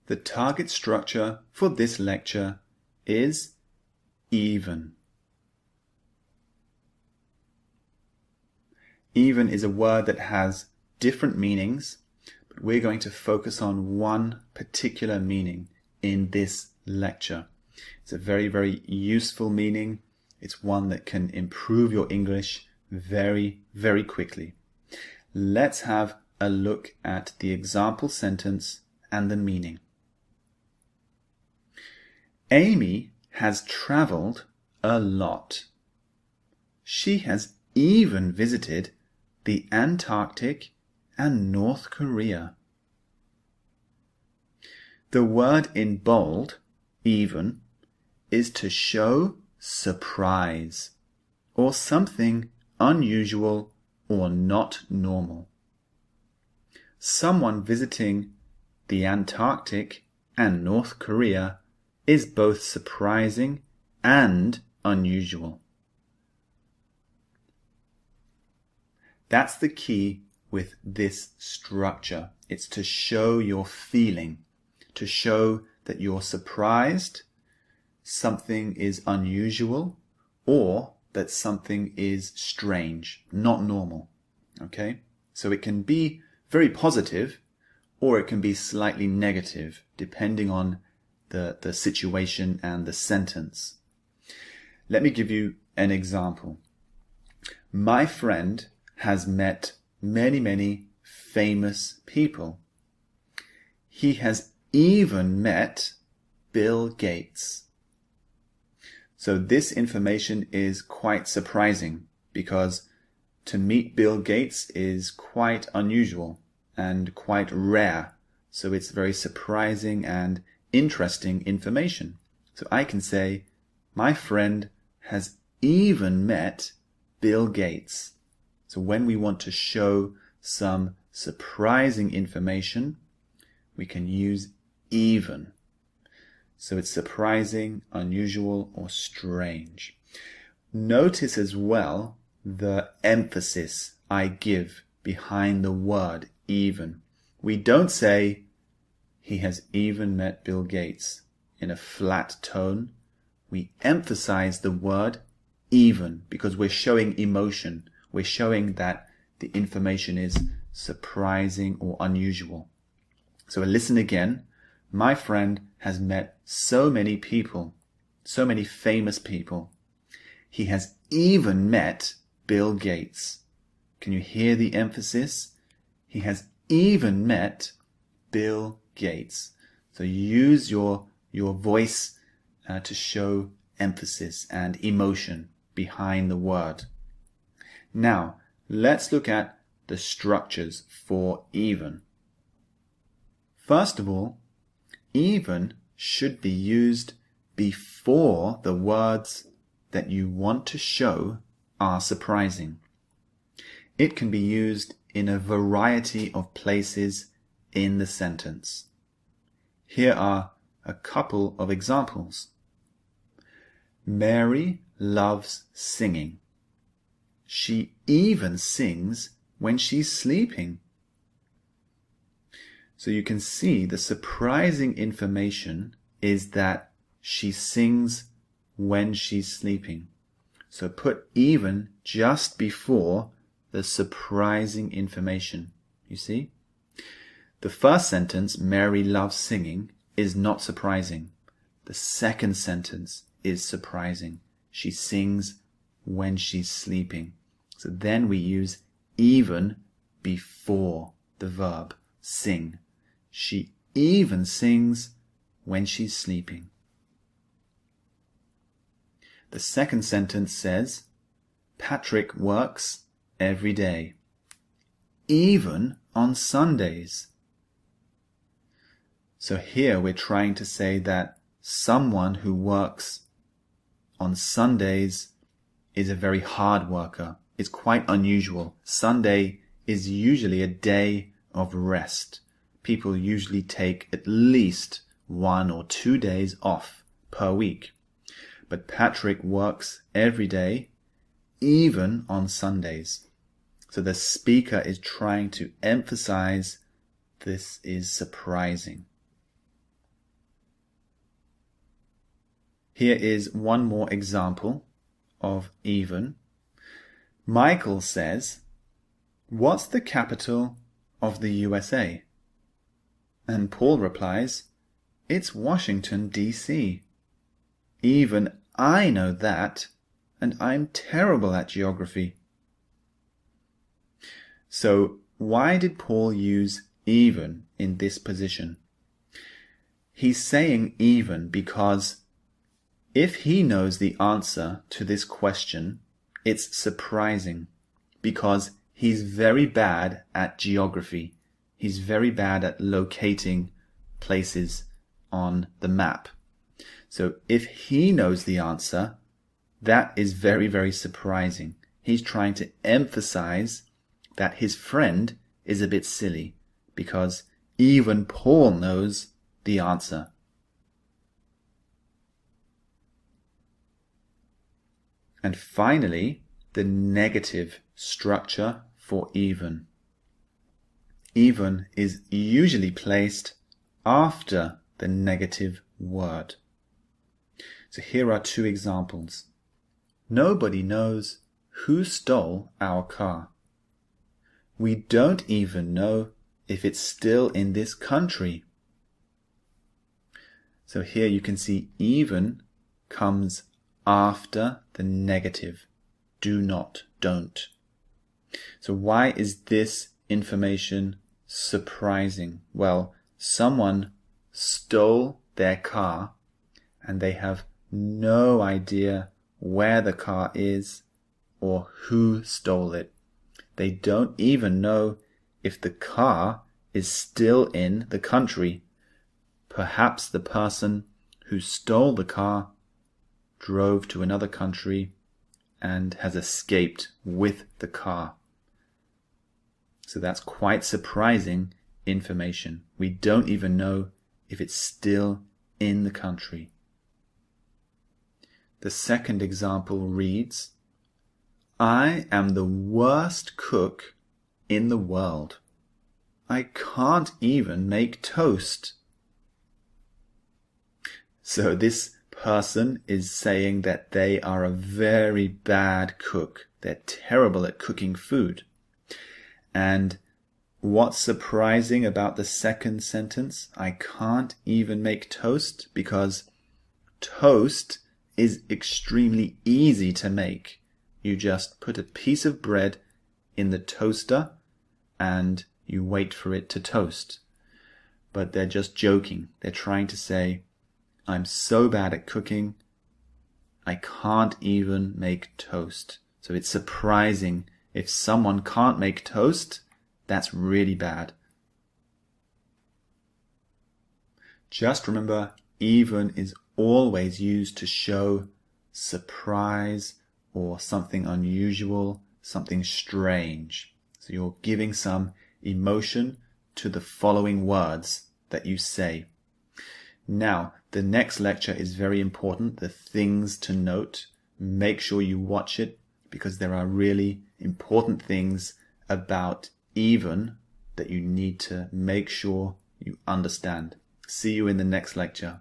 The target structure for this lecture is even. Even is a word that has different meanings, but we're going to focus on one particular meaning in this lecture. It's a very, very useful meaning. It's one that can improve your English very, very quickly. Let's have a look at the example sentence and the meaning. Amy has traveled a lot. She has even visited the Antarctic and North Korea. The word in bold, even, is to show surprise or something unusual or not normal. Someone visiting the Antarctic and North Korea is both surprising and unusual. That's the key with this structure. It's to show your feeling, to show that you're surprised, something is unusual, or that something is strange, not normal. Okay? So it can be very positive, or it can be slightly negative, depending on the situation and the sentence. Let me give you an example. My friend has met many, many famous people. He has even met Bill Gates. So this information is quite surprising because to meet Bill Gates is quite unusual and quite rare. So it's very surprising and interesting information. So I can say, my friend has even met Bill Gates. So when we want to show some surprising information, we can use even. So it's surprising, unusual, or strange. Notice as well the emphasis I give behind the word even. We don't say, he has even met Bill Gates in a flat tone. We emphasize the word even because we're showing emotion. We're showing that the information is surprising or unusual. So listen again. My friend has met so many people, so many famous people. He has even met Bill Gates. Can you hear the emphasis? He has even met Bill Gates. So use your voice to show emphasis and emotion behind the word. Now, let's look at the structures for even. First of all, even should be used before the words that you want to show are surprising. It can be used in a variety of places in the sentence. Here are a couple of examples. Mary loves singing. She even sings when she's sleeping. So you can see the surprising information is that she sings when she's sleeping. So put even just before the surprising information. You see? The first sentence, Mary loves singing, is not surprising. The second sentence is surprising. She sings when she's sleeping. So then we use even before the verb sing. She even sings when she's sleeping. The second sentence says, Patrick works every day, even on Sundays. So here we're trying to say that someone who works on Sundays is a very hard worker. It's quite unusual. Sunday is usually a day of rest. People usually take at least 1 or 2 days off per week. But Patrick works every day, even on Sundays. So the speaker is trying to emphasize this is surprising. Here is one more example of even. Michael says, "What's the capital of the USA?" And Paul replies, "It's Washington, D.C. Even I know that, and I'm terrible at geography." So why did Paul use even in this position? He's saying even because if he knows the answer to this question, it's surprising because he's very bad at geography. He's very bad at locating places on the map. So if he knows the answer, that is very, very surprising. He's trying to emphasize that his friend is a bit silly because even Paul knows the answer. And finally, the negative structure for even. Even is usually placed after the negative word. So here are two examples. Nobody knows who stole our car. We don't even know if it's still in this country. So here you can see even comes after the negative. Do not, don't. So why is this information surprising? Well, someone stole their car and they have no idea where the car is or who stole it. They don't even know if the car is still in the country. Perhaps the person who stole the car drove to another country and has escaped with the car. So that's quite surprising information. We don't even know if it's still in the country. The second example reads, I am the worst cook in the world. I can't even make toast. So this person is saying that they are a very bad cook. They're terrible at cooking food. And what's surprising about the second sentence? I can't even make toast, because toast is extremely easy to make. You just put a piece of bread in the toaster and you wait for it to toast. But they're just joking. They're trying to say, I'm so bad at cooking, I can't even make toast. So it's surprising. If someone can't make toast, that's really bad. Just remember, even is always used to show surprise or something unusual, something strange. So you're giving some emotion to the following words that you say. Now, the next lecture is very important, the things to note. Make sure you watch it, because there are really important things about even that you need to make sure you understand. See you in the next lecture.